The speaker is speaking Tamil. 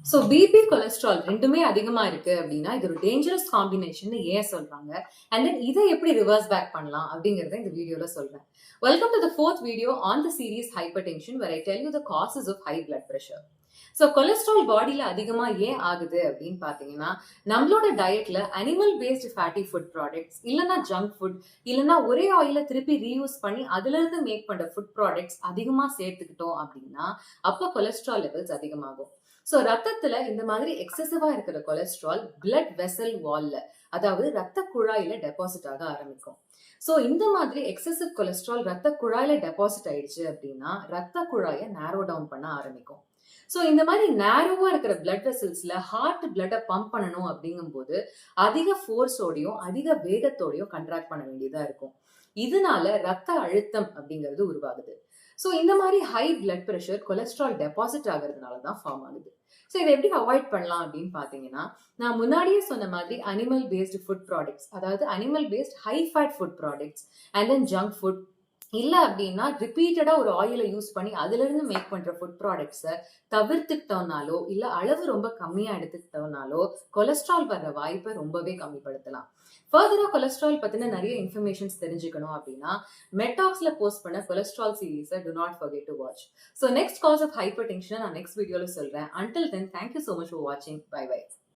ஸோ பிபி கொலஸ்ட்ரால் ரெண்டுமே அதிகமா இருக்கு அப்படின்னா இது ஒரு டேஞ்சரஸ் காம்பினேஷன் ஏன் சொல்றாங்க அண்ட் தென் இதை எப்படி ரிவர்ஸ் பேக் பண்ணலாம் அப்படிங்கறத இந்த வீடியோல சொல்றேன். Welcome to the fourth video on the series hyper tension where I tell you the causes of high blood pressure. So cholesterol பாடியில அதிகமா ஏன் ஆகுது அப்படின்னு பாத்தீங்கன்னா நம்மளோட டயட்ல animal based fatty food products இல்லைன்னா ஜங்க் ஃபுட் இல்லைன்னா ஒரே ஆயில திருப்பி ரீயூஸ் பண்ணி அதுல இருந்து மேக் பண்ற ஃபுட் ப்ராடக்ட்ஸ் அதிகமா சேர்த்துக்கிட்டோம் அப்படின்னா அப்ப கொலஸ்ட்ரால் லெவல்ஸ் அதிகமாகும். ஸோ ரத்தத்துல இந்த மாதிரி எக்ஸசிவா இருக்கிற கொலஸ்ட்ரால் பிளட் வெசல் வால்ல அதாவது ரத்த குழாயில டெபாசிட் ஆக ஆரம்பிக்கும். ஸோ இந்த மாதிரி எக்ஸசிவ் கொலஸ்ட்ரால் ரத்த குழாயில டெபாசிட் ஆயிடுச்சு அப்படின்னா ரத்த குழாயை நேரோ டவுன் பண்ண ஆரம்பிக்கும். ஸோ இந்த மாதிரி நேரோவா இருக்கிற பிளட் வெசல்ஸ்ல ஹார்ட் பிளட்டை பம்ப் பண்ணணும் அப்படிங்கும் போது அதிக ஃபோர்ஸோடையும் அதிக வேகத்தோடையும் கண்ட்ராக்ட் பண்ண வேண்டியதா இருக்கும். இதனால ரத்த அழுத்தம் அப்படிங்கிறது உருவாகுது. ஸோ இந்த மாதிரி high blood pressure cholesterol deposit ஆகிறதுனால தான் ஃபார்ம் ஆகுது. ஸோ இதை எப்படி அவாய்ட் பண்ணலாம் அப்படின்னு பார்த்தீங்கன்னா நான் முன்னாடியே சொன்ன மாதிரி அனிமல் பேஸ்டு ஃபுட் ப்ராடக்ட்ஸ் அதாவது animal based high fat food products and then junk food இல்ல அப்படின்னா ரிப்பீட்டடா ஒரு ஆயிலை யூஸ் பண்ணி அதுல இருந்து மேக் பண்ற ஃபுட் ப்ராடக்ட்ஸை தவிர்த்துக்கிட்டோம்னாலோ இல்ல அளவு ரொம்ப கம்மியா எடுத்துக்கிட்டோம்னாலோ கொலஸ்ட்ரால் வர்ற வாய்ப்பை ரொம்பவே கம்மிப்படுத்தலாம். ஃபர்தரா கொலஸ்ட்ரால் பத்தின நிறைய இன்ஃபர்மேஷன்ஸ் தெரிஞ்சுக்கணும் அப்படின்னா மெட்டாக்ஸ்ல போஸ்ட் பண்ண கொலஸ்ட்ரால் சீரீஸை do not forget to watch. So next cause of hypertension நான் நெக்ஸ்ட் வீடியோல சொல்றேன். Until then, thank you so much for watching. Bye bye.